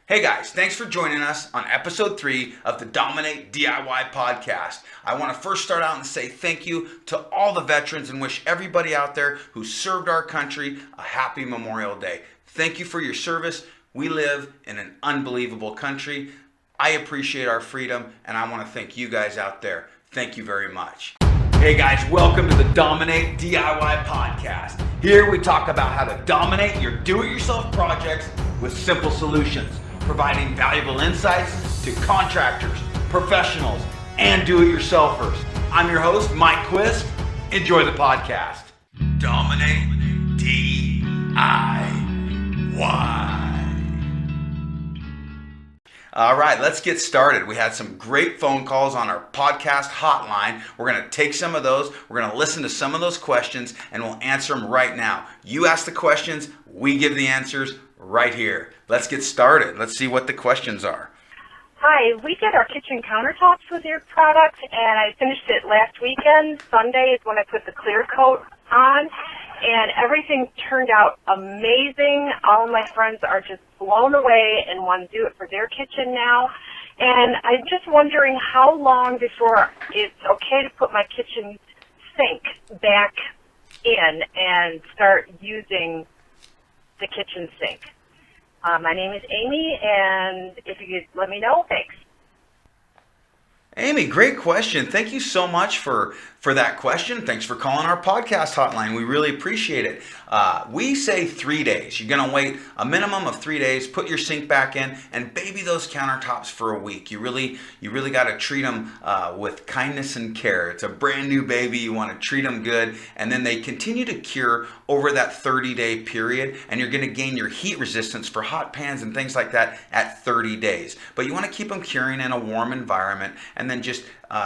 Hey guys, thanks for joining us on episode 3 of the Dominate DIY podcast. I want to first start out and say thank you to all the veterans and wish everybody out there who served our country a happy Memorial Day. Thank you for your service. We live in an unbelievable country. I appreciate our freedom, and I want to thank you guys out there. Thank you very much. Hey guys, welcome to the Dominate DIY podcast. Here we talk about how to dominate your do-it-yourself projects with simple solutions, providing valuable insights to contractors, professionals, and do-it-yourselfers. I'm your host, Mike Quist. Enjoy the podcast. Dominate DIY. All right, let's get started. We had some great phone calls on our podcast hotline. We're going to take some of those. We're going to listen to some of those questions, and we'll answer them right now. You ask the questions, we give the answers right here. Let's get started. Let's see what the questions are. Hi, we did our kitchen countertops with your product, and I finished it last weekend. Sunday is when I put the clear coat on, and everything turned out amazing. All of my friends are just blown away and want to do it for their kitchen now. And I'm just wondering how long before it's okay to put my kitchen sink back in and start using the kitchen sink. My name is Amy, and if you could let me know, thanks. Amy, great question. Thank you so much for that question. Thanks for calling our podcast hotline. We really appreciate it. We say 3 days. You're going to wait a minimum of 3 days, put your sink back in, and baby those countertops for a week. You really got to treat them with kindness and care. It's a brand new baby. You want to treat them good, and then they continue to cure over that 30-day period, and you're going to gain your heat resistance for hot pans and things like that at 30 days. But you want to keep them curing in a warm environment, and then just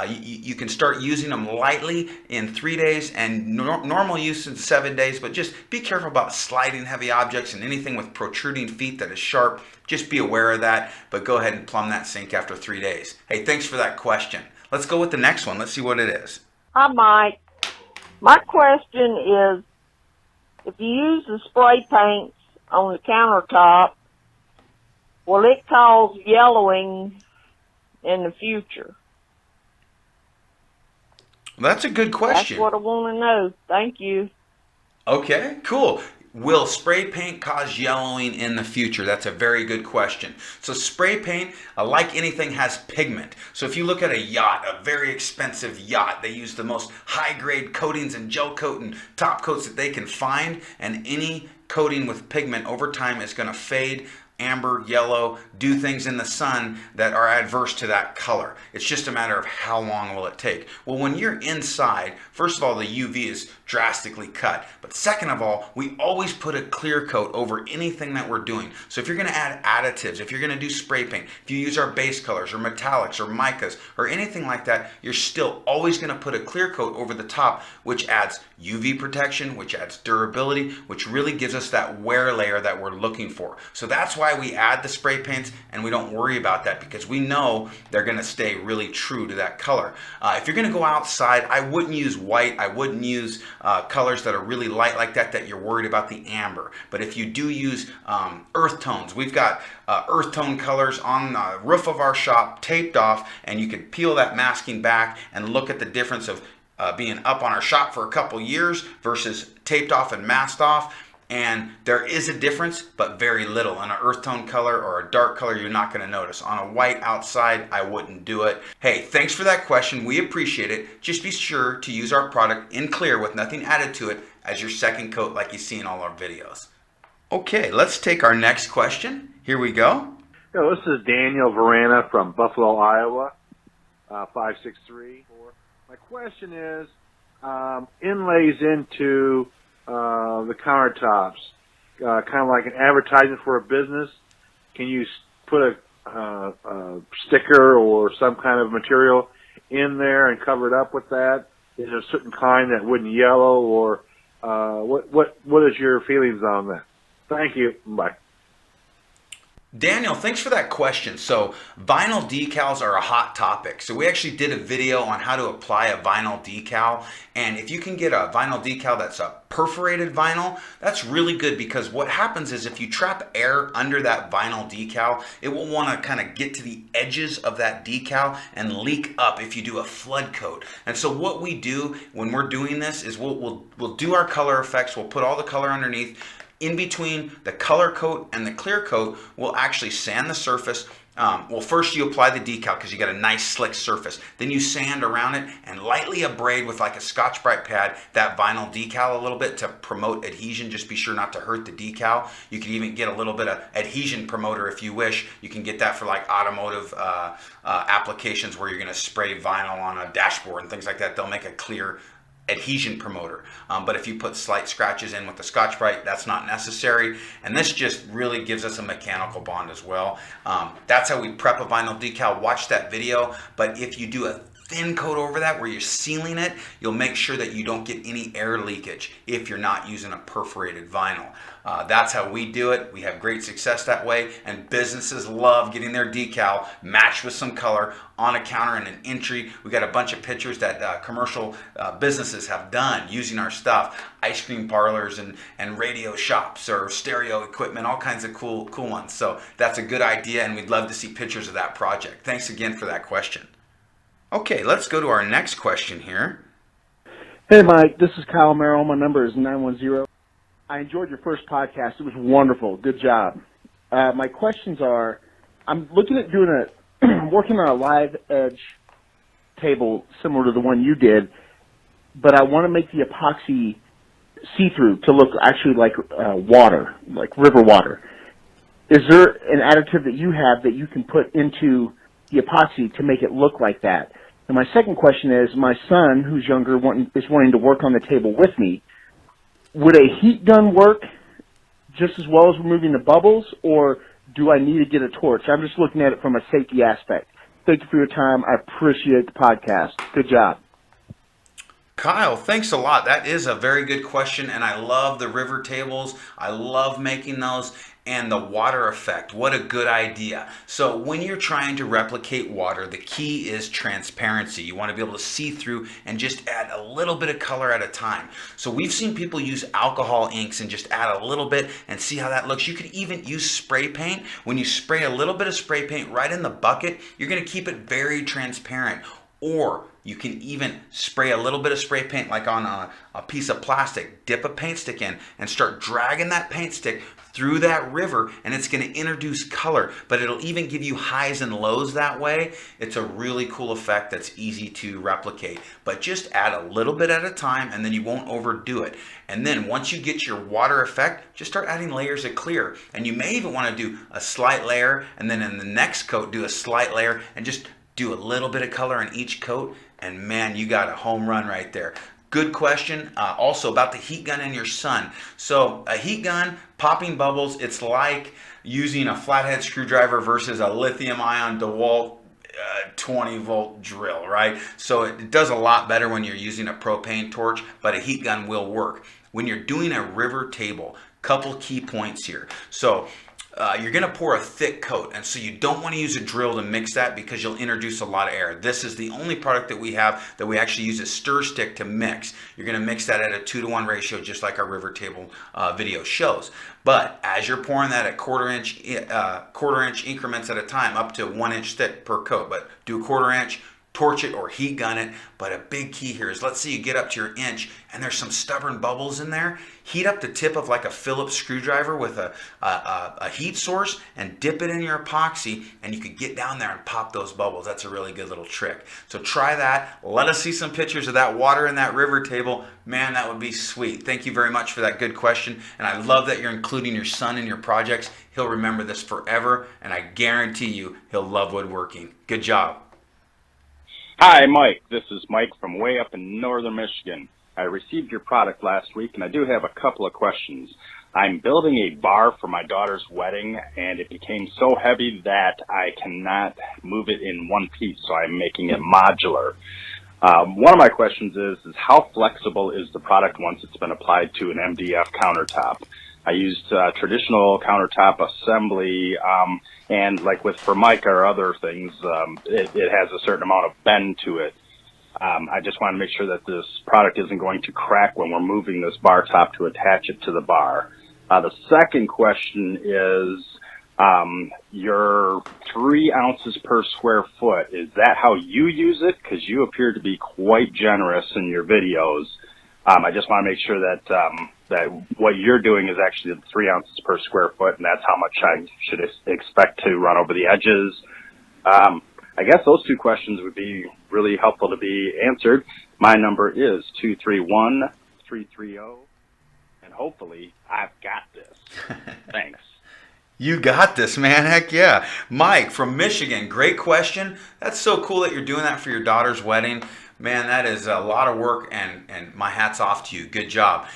you can start using them lightly in 3 days and normal use in 7 days, but just be careful about sliding heavy objects and anything with protruding feet that is sharp. Just be aware of that, but go ahead and plumb that sink after 3 days. Hey, thanks for that question. Let's go with the next one. Let's see what it is. Hi, Mike. My question is, if you use the spray paints on the countertop, will it cause yellowing in the future? That's a good question. That's what I want to know. Thank you. Okay, cool. Will spray paint cause yellowing in the future? That's a very good question. So spray paint, like anything, has pigment. So if you look at a yacht, a very expensive yacht, they use the most high-grade coatings and gel coat and top coats that they can find, and any coating with pigment over time is going to fade, amber, yellow, do things in the sun that are adverse to that color. It's just a matter of how long will it take. Well, when you're inside, first of all, the UV is drastically cut. But second of all, we always put a clear coat over anything that we're doing. So if you're going to add additives, if you're going to do spray paint, if you use our base colors or metallics or micas or anything like that, you're still always going to put a clear coat over the top, which adds UV protection, which adds durability, which really gives us that wear layer that we're looking for. So that's why we add the spray paints, and we don't worry about that because we know they're going to stay really true to that color. If you're going to go outside, I wouldn't use white. I wouldn't use colors that are really light like that you're worried about the amber. But if you do use earth tones, we've got earth tone colors on the roof of our shop taped off, and you can peel that masking back and look at the difference of being up on our shop for a couple years versus taped off and masked off. And there is a difference, but very little. On an earth tone color or a dark color, you're not going to notice. On a white outside, I wouldn't do it. Hey, thanks for that question. We appreciate it. Just be sure to use our product in clear with nothing added to it as your second coat like you see in all our videos. Okay, let's take our next question. Here we go. This is Daniel Verana from Buffalo, Iowa, 563. My question is, inlays into the countertops, kind of like an advertisement for a business. Can you put a sticker or some kind of material in there and cover it up with that? Is there a certain kind that wouldn't yellow, or what is your feelings on that? Thank you. Bye. Daniel, thanks for that question. So vinyl decals are a hot topic. So we actually did a video on how to apply a vinyl decal. And if you can get a vinyl decal that's a perforated vinyl, that's really good, because what happens is if you trap air under that vinyl decal, it will want to kind of get to the edges of that decal and leak up if you do a flood coat. And so what we do when we're doing this is we'll do our color effects. We'll put all the color underneath. In between the color coat and the clear coat, we'll actually sand the surface. Well, first you apply the decal because you got a nice slick surface. Then you sand around it and lightly abrade with like a Scotch-Brite pad that vinyl decal a little bit to promote adhesion. Just be sure not to hurt the decal. You can even get a little bit of adhesion promoter if you wish. You can get that for like automotive applications where you're going to spray vinyl on a dashboard and things like that. They'll make a clear adhesion promoter, but if you put slight scratches in with the Scotch-Brite, that's not necessary, and this just really gives us a mechanical bond as well. That's how we prep a vinyl decal. Watch that video. But if you do a thin coat over that where you're sealing it, you'll make sure that you don't get any air leakage if you're not using a perforated vinyl. That's how we do it. We have great success that way, and businesses love getting their decal matched with some color on a counter in an entry. We got a bunch of pictures that commercial businesses have done using our stuff. Ice cream parlors and radio shops or stereo equipment, all kinds of cool ones. So that's a good idea, and we'd love to see pictures of that project. Thanks again for that question. Okay, let's go to our next question here. Hey, Mike, this is Kyle Merrill. My number is 910. I enjoyed your first podcast. It was wonderful. Good job. My questions are, I'm looking at working on a live edge table similar to the one you did, but I want to make the epoxy see-through to look actually like water, like river water. Is there an additive that you have that you can put into the epoxy to make it look like that? And my second question is, my son, who's younger, is wanting to work on the table with me. Would a heat gun work just as well as removing the bubbles, or do I need to get a torch? I'm just looking at it from a safety aspect. Thank you for your time. I appreciate the podcast. Good job. Kyle, thanks a lot. That is a very good question, and I love the river tables. I love making those, and the water effect. What a good idea. So when you're trying to replicate water, the key is transparency. You want to be able to see through and just add a little bit of color at a time. So we've seen people use alcohol inks and just add a little bit and see how that looks. You could even use spray paint. When you spray a little bit of spray paint right in the bucket, you're going to keep it very transparent. Or you can even spray a little bit of spray paint like on a piece of plastic, dip a paint stick in and start dragging that paint stick through that river, and it's going to introduce color, but it'll even give you highs and lows that way. It's a really cool effect that's easy to replicate, but just add a little bit at a time, and then you won't overdo it. And then once you get your water effect, just start adding layers of clear, and you may even want to do a slight layer, and then in the next coat do a slight layer, and just do a little bit of color in each coat, and man, you got a home run right there. Good question. Also about the heat gun and your son. So a heat gun, popping bubbles, it's like using a flathead screwdriver versus a lithium ion DeWalt 20 volt drill, right? So it does a lot better when you're using a propane torch, but a heat gun will work. When you're doing a river table, couple key points here. So you're going to pour a thick coat, and so you don't want to use a drill to mix that because you'll introduce a lot of air. This is the only product that we have that we actually use a stir stick to mix. You're going to mix that at a 2-to-1 ratio, just like our river table video shows. But as you're pouring that at quarter inch increments at a time, up to 1 inch thick per coat, but do a quarter inch, torch it or heat gun it. But a big key here is, let's say you get up to your inch and there's some stubborn bubbles in there. Heat up the tip of like a Phillips screwdriver with a heat source and dip it in your epoxy, and you could get down there and pop those bubbles. That's a really good little trick. So try that. Let us see some pictures of that water in that river table. Man, that would be sweet. Thank you very much for that good question. And I love that you're including your son in your projects. He'll remember this forever, and I guarantee you he'll love woodworking. Good job. Hi, Mike. This is Mike from way up in northern Michigan. I received your product last week, and I do have a couple of questions. I'm building a bar for my daughter's wedding, and it became so heavy that I cannot move it in one piece, so I'm making it modular. One of my questions is how flexible is the product once it's been applied to an MDF countertop? I used traditional countertop assembly, and like with Formica or other things, it has a certain amount of bend to it. I just want to make sure that this product isn't going to crack when we're moving this bar top to attach it to the bar. The second question is, your 3 ounces per square foot, is that how you use it? Because you appear to be quite generous in your videos. I just want to make sure that that what you're doing is actually 3 ounces per square foot, and that's how much I should expect to run over the edges. I guess those 2 questions would be really helpful to be answered. My number is 231-330, and hopefully I've got this. Thanks. You got this, man. Heck yeah. Mike from Michigan, great question. That's so cool that you're doing that for your daughter's wedding. Man, that is a lot of work, and my hat's off to you. Good job.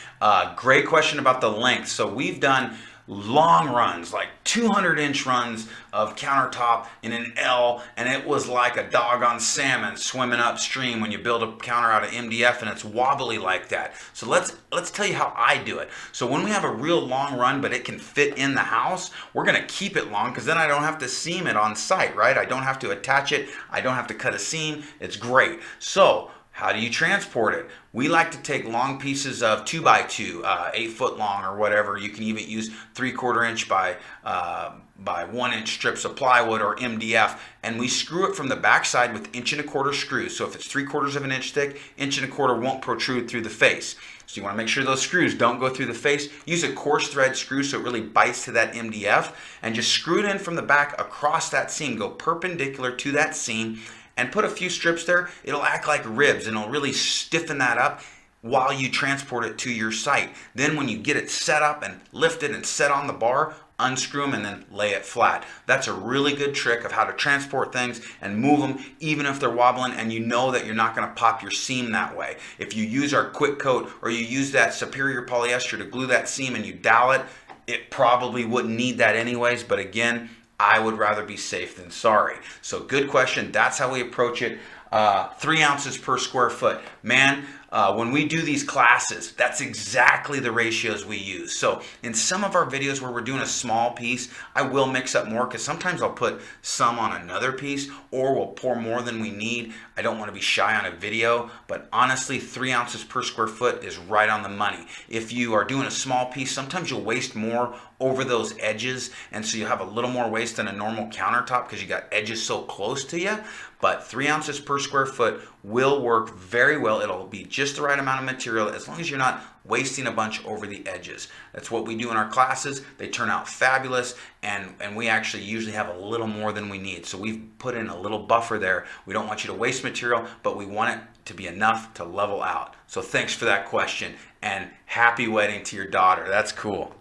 Great question about the length. So we've done long runs, like 200-inch runs of countertop in an L, and it was like a doggone salmon swimming upstream when you build a counter out of MDF, and it's wobbly like that. So let's tell you how I do it. So when we have a real long run, but it can fit in the house, we're going to keep it long because then I don't have to seam it on site, right? I don't have to attach it. I don't have to cut a seam. It's great. So how do you transport it? We like to take long pieces of 2x2, 8 foot long or whatever. You can even use 3/4 inch by 1 inch strips of plywood or MDF, and we screw it from the backside with 1.25 inch screws. So if it's 3/4 of an inch thick, 1.25 inch won't protrude through the face. So you want to make sure those screws don't go through the face. Use a coarse thread screw so it really bites to that MDF, and just screw it in from the back across that seam. Go perpendicular to that seam, and put a few strips there. It'll act like ribs, and it'll really stiffen that up while you transport it to your site. Then when you get it set up and lifted and set on the bar, unscrew them and then lay it flat. That's a really good trick of how to transport things and move them even if they're wobbling, and you know that you're not going to pop your seam that way. If you use our quick coat or you use that superior polyester to glue that seam and you dowel it, it probably wouldn't need that anyways, but again, I would rather be safe than sorry. So good question. That's how we approach it. 3 ounces per square foot. Man, when we do these classes, that's exactly the ratios we use. So in some of our videos where we're doing a small piece, I will mix up more because sometimes I'll put some on another piece, or we'll pour more than we need. I don't want to be shy on a video, but honestly, 3 ounces per square foot is right on the money. If you are doing a small piece, sometimes you'll waste more over those edges, and so you have a little more waste than a normal countertop because you got edges so close to you. But 3 ounces per square foot will work very well. It'll be just the right amount of material as long as you're not wasting a bunch over the edges. That's what we do in our classes. They turn out fabulous, and we actually usually have a little more than we need. So we've put in a little buffer there. We don't want you to waste material, but we want it to be enough to level out. So thanks for that question, and happy wedding to your daughter. That's cool.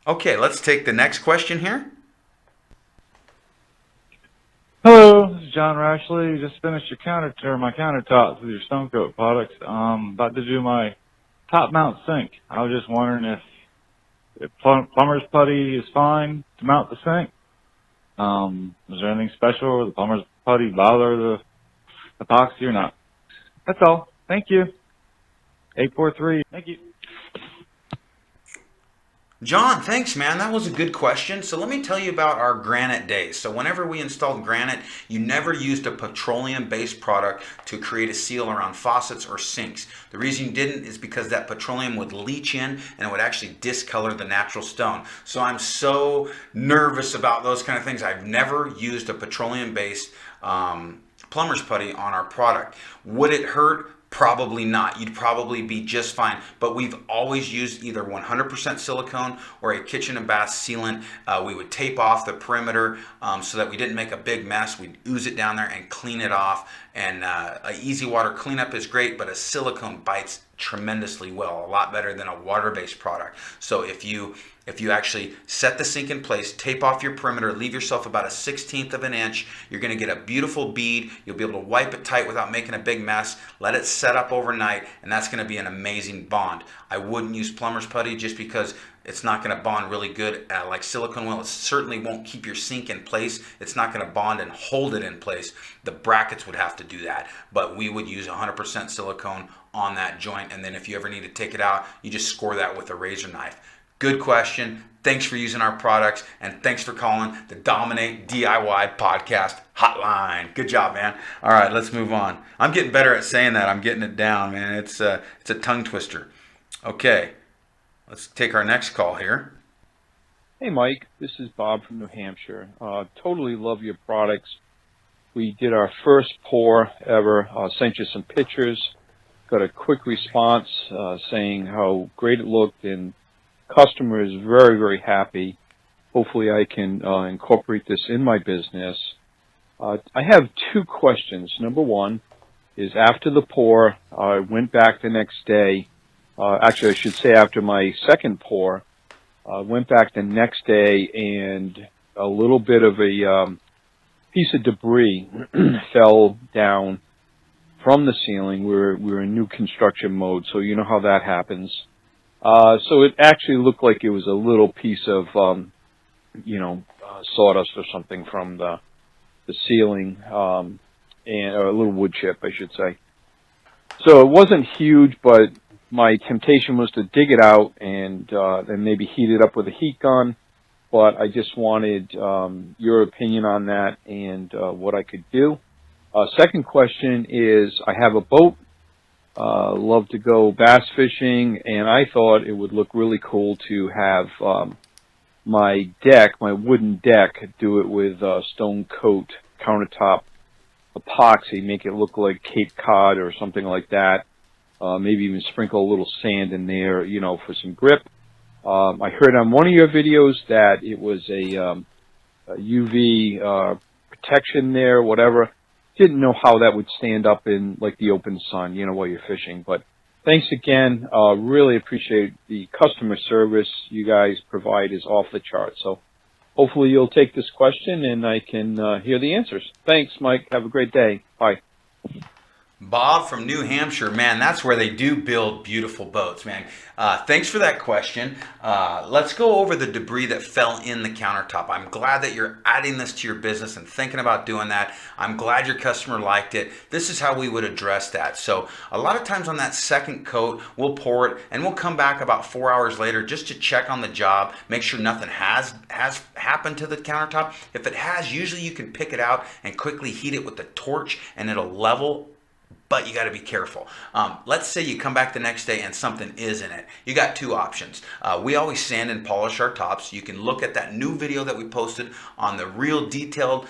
Okay, let's take the next question here. Hello, this is John Rashley. Just finished my countertops with your Stone Coat products. About to do my top mount sink. I was just wondering if plumber's putty is fine to mount the sink. Is there anything special? Will the plumber's putty bother the epoxy or not? That's all. Thank you. 843. Thank you. John, thanks, man. That was a good question. So let me tell you about our granite days. So whenever we installed granite, you never used a petroleum-based product to create a seal around faucets or sinks. The reason you didn't is because that petroleum would leach in and it would actually discolor the natural stone. So I'm so nervous about those kind of things. I've never used a petroleum-based plumber's putty on our product. Would it hurt? Probably not. You'd probably be just fine. But we've always used either 100% silicone or a kitchen and bath sealant. We would tape off the perimeter so that we didn't make a big mess. We'd ooze it down there and clean it off. And a easy water cleanup is great, but a silicone bites tremendously well, a lot better than a water-based product. So if you actually set the sink in place, tape off your perimeter, leave yourself about 1/16 of an inch, you're going to get a beautiful bead. You'll be able to wipe it tight without making a big mess. Let it set up overnight, and that's going to be an amazing bond. I wouldn't use plumber's putty just because it's not going to bond really good like silicone will. It certainly won't keep your sink in place. It's not going to bond and hold it in place. The brackets would have to do that, but we would use 100% silicone on that joint, and then if you ever need to take it out, you just score that with a razor knife. Good question. Thanks for using our products, and thanks for calling the Dominate DIY Podcast Hotline. Good job, man. All right, let's move on. I'm getting better at saying that. I'm getting it down, man. It's a tongue twister. Okay, let's take our next call here. Hey, Mike. This is Bob from New Hampshire. Totally love your products. We did our first pour ever. Sent you some pictures. Got a quick response saying how great it looked, and customer is very, very happy. Hopefully I can incorporate this in my business. I have two questions. Number one is, after the pour, I went back the next day. Actually, I should say after my second pour, went back the next day, and a little bit of a piece of debris fell down from the ceiling. We're in new construction mode, so you know how that happens. So it actually looked like it was a little piece of, sawdust or something from the ceiling, or a little wood chip, I should say. So it wasn't huge, but my temptation was to dig it out and then maybe heat it up with a heat gun. But I just wanted your opinion on that and what I could do. Second question is, I have a boat. Love to go bass fishing, and I thought it would look really cool to have my wooden deck, do it with stone coat countertop epoxy, make it look like Cape Cod or something like that. Maybe even sprinkle a little sand in there, for some grip. I heard on one of your videos that it was a UV protection there, whatever. Didn't know how that would stand up in like the open sun, while you're fishing. But thanks again. Really appreciate the customer service you guys provide is off the chart. So hopefully you'll take this question and I can hear the answers. Thanks, Mike. Have a great day. Bye. Bob from New Hampshire, man, that's where they do build beautiful boats, man. Thanks for that question. Let's go over the debris that fell in the countertop. I'm glad that you're adding this to your business and thinking about doing that. I'm glad your customer liked it. This is how we would address that. So a lot of times on that second coat, we'll pour it and we'll come back about 4 hours later just to check on the job, make sure nothing has happened to the countertop. If it has, usually you can pick it out and quickly heat it with the torch and it'll level. But you got to be careful. Let's say you come back the next day and something is in it. You got two options. We always sand and polish our tops. You can look at that new video that we posted on the real detailed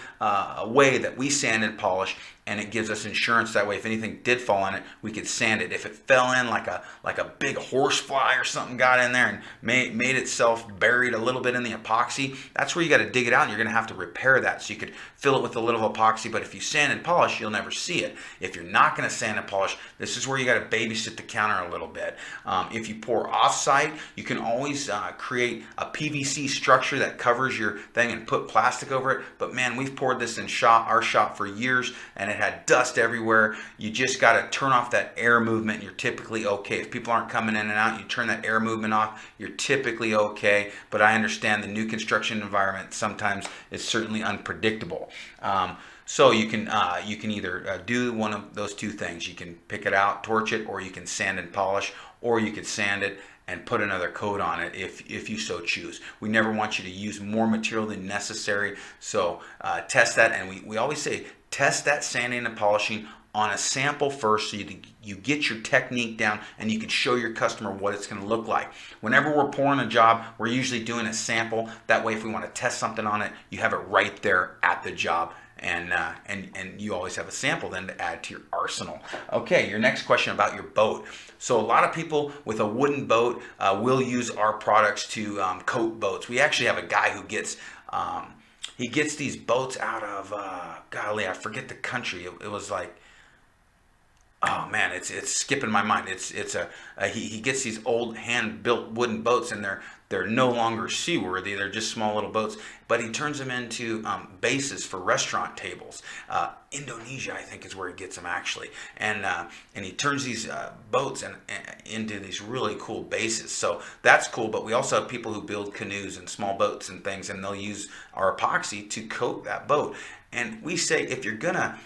way that we sand and polish, and it gives us insurance. That way, if anything did fall in it, we could sand it. If it fell in like a big horsefly or something got in there and made itself buried a little bit in the epoxy, that's where you got to dig it out, and you're going to have to repair that. So you could fill it with a little epoxy, but if you sand and polish, you'll never see it. If you're not going to sand and polish, this is where you got to babysit the counter a little bit. If you pour off-site, you can always create a PVC structure that covers your thing and put plastic over it. But man, we've poured this in our shop for years, and it had dust everywhere. You just got to turn off that air movement, and you're typically okay. If people aren't coming in and out, you turn that air movement off, you're typically okay. But I understand the new construction environment sometimes is certainly unpredictable. So you can either do one of those two things. You can pick it out, torch it, or you can sand and polish, or you could sand it and put another coat on it if you so choose. We never want you to use more material than necessary. So test that, and we always say test that sanding and polishing on a sample first, so you get your technique down and you can show your customer what it's going to look like. Whenever we're pouring a job, we're usually doing a sample. That way, if we want to test something on it, you have it right there at the job. And you always have a sample then to add to your arsenal. Okay, your next question about your boat. So a lot of people with a wooden boat will use our products to coat boats. We actually have a guy who gets these boats out of golly, I forget the country. It was like, oh man, it's skipping my mind. He gets these old hand-built wooden boats, and they're no longer seaworthy. They're just small little boats. But he turns them into bases for restaurant tables. Indonesia, I think, is where he gets them actually. And he turns these boats into these really cool bases. So that's cool. But we also have people who build canoes and small boats and things, and they'll use our epoxy to coat that boat. And we say if you're gonna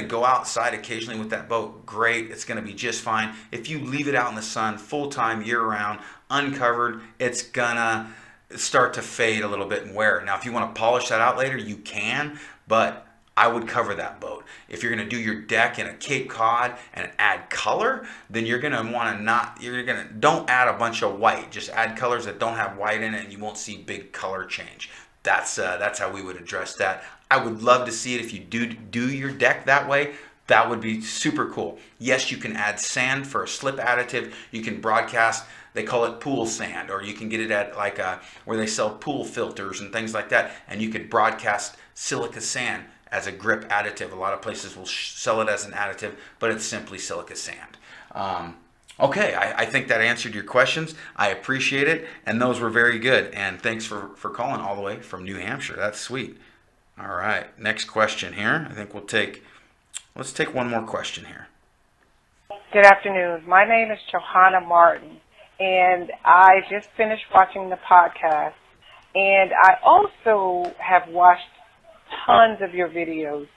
go outside occasionally with that boat, great, it's gonna be just fine. If you leave it out in the sun full time, year round, uncovered, it's gonna start to fade a little bit and wear. Now, if you want to polish that out later, you can, but I would cover that boat. If you're going to do your deck in a Cape Cod and add color, then you're going to want to don't add a bunch of white. Just add colors that don't have white in it, and you won't see big color change. That's how we would address that. I would love to see it if you do your deck that way. That would be super cool. Yes, you can add sand for a slip additive. You can broadcast, they call it pool sand, or you can get it at like where they sell pool filters and things like that, and you could broadcast silica sand as a grip additive. A lot of places will sell it as an additive, but it's simply silica sand. Okay, I think that answered your questions. I appreciate it, and those were very good. And thanks for calling all the way from New Hampshire. That's sweet. All right, next question here. I think let's take one more question here. Good afternoon. My name is Johanna Martin, and I just finished watching the podcast, and I also have watched tons of your videos.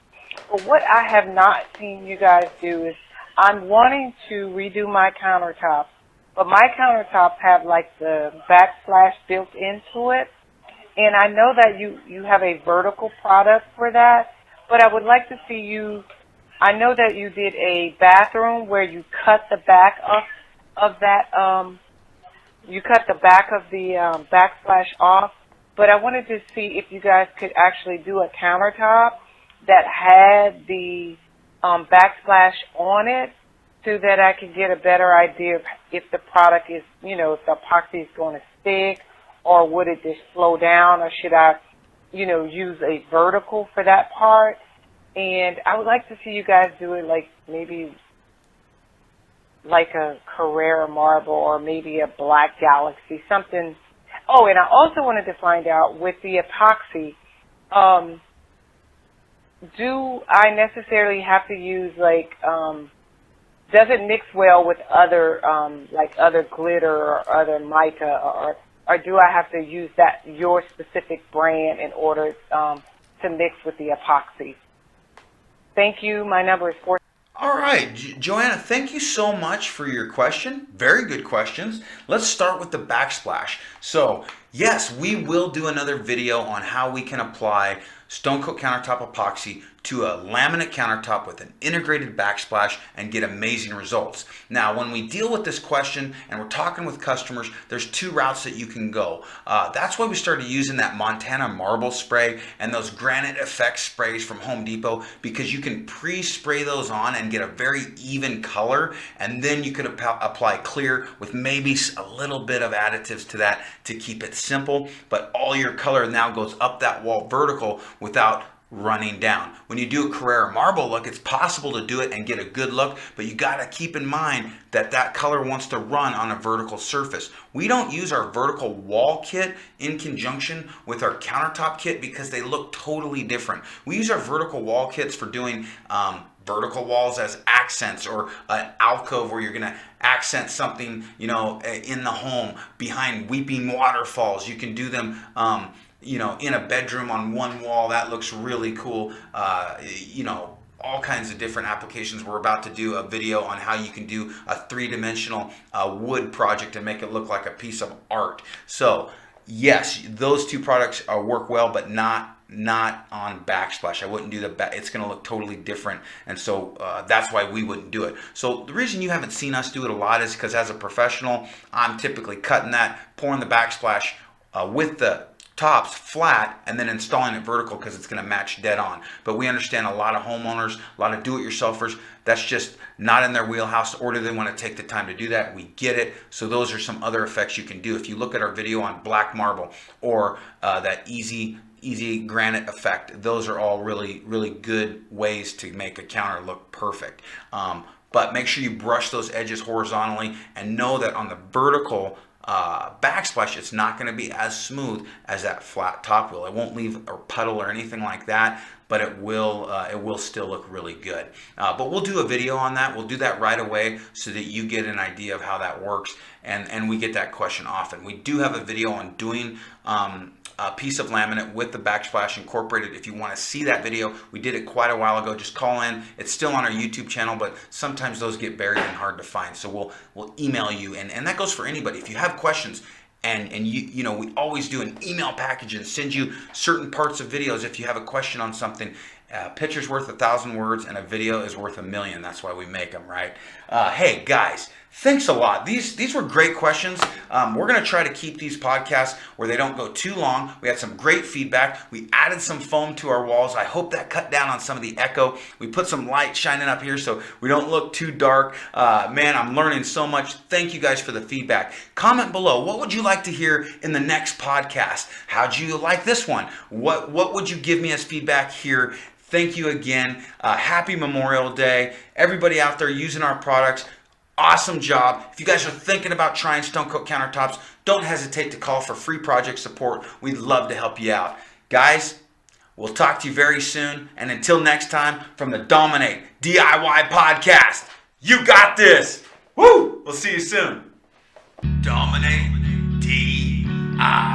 But what I have not seen you guys do is I'm wanting to redo my countertops, but my countertops have like the backsplash built into it, and I know that you have a vertical product for that, but I would like to see you. I know that you did a bathroom where you cut the back of that, you cut the back of the backsplash off, but I wanted to see if you guys could actually do a countertop that had the backsplash on it, so that I could get a better idea of if the product is, if the epoxy is going to stick, or would it just slow down, or should I, use a vertical for that part? And I would like to see you guys do it like maybe like a Carrera marble or maybe a Black Galaxy, something. Oh, and I also wanted to find out with the epoxy, do I necessarily have to use like, does it mix well with other, like other glitter or other mica, or do I have to use your specific brand in order to mix with the epoxy? Thank you. My number is 4. All right, Joanna, thank you so much for your question. Very good questions. Let's start with the backsplash. So, yes, we will do another video on how we can apply Stone Coat Countertop Epoxy to a laminate countertop with an integrated backsplash and get amazing results. Now, when we deal with this question and we're talking with customers, there's 2 routes that you can go. That's why we started using that Montana marble spray and those granite effect sprays from Home Depot, because you can pre-spray those on and get a very even color, and then you could apply clear with maybe a little bit of additives to that to keep it simple, but all your color now goes up that wall vertical without running down. When you do a Carrera marble look, it's possible to do it and get a good look, but you got to keep in mind that that color wants to run on a vertical surface. We don't use our vertical wall kit in conjunction with our countertop kit because they look totally different. We use our vertical wall kits for doing vertical walls as accents, or an alcove where you're going to accent something, in the home behind weeping waterfalls. You can do them in a bedroom on one wall. That looks really cool. All kinds of different applications. We're about to do a video on how you can do a 3-dimensional wood project and make it look like a piece of art. So yes, those 2 products work well, but not on backsplash. I wouldn't do it's going to look totally different, and so that's why we wouldn't do it. So the reason you haven't seen us do it a lot is because as a professional, I'm typically cutting that, pouring the backsplash with the tops flat, and then installing it vertical because it's going to match dead on. But we understand a lot of homeowners, a lot of do-it-yourselfers, that's just not in their wheelhouse, or do they want to take the time to do that? We get it. So those are some other effects you can do. If you look at our video on black marble, or that easy granite effect, those are all really, really good ways to make a counter look perfect. But make sure you brush those edges horizontally, and know that on the vertical backsplash, it's not going to be as smooth as that flat top will. It won't leave a puddle or anything like that, but it will still look really good. But we'll do a video on that. We'll do that right away so that you get an idea of how that works, and we get that question often. We do have a video on doing piece of laminate with the Backsplash incorporated. If you want to see that video, we did it quite a while ago. Just call in. It's still on our YouTube channel, but sometimes those get buried and hard to find. So we'll email you, and that goes for anybody. If you have questions, and you know, we always do an email package and send you certain parts of videos if you have a question on something. A picture's worth 1,000 words, and a video is worth 1,000,000. That's why we make them, right? Hey, guys, thanks a lot. These were great questions. We're going to try to keep these podcasts where they don't go too long. We had some great feedback. We added some foam to our walls. I hope that cut down on some of the echo. We put some light shining up here so we don't look too dark. Man, I'm learning so much. Thank you guys for the feedback. Comment below. What would you like to hear in the next podcast? How'd you like this one? What would you give me as feedback here? Thank you again. Happy Memorial Day. Everybody out there using our products, awesome job. If you guys are thinking about trying Stone Coat Countertops, don't hesitate to call for free project support. We'd love to help you out. Guys, we'll talk to you very soon. And until next time, from the Dominate DIY Podcast, you got this. Woo! We'll see you soon. Dominate DIY.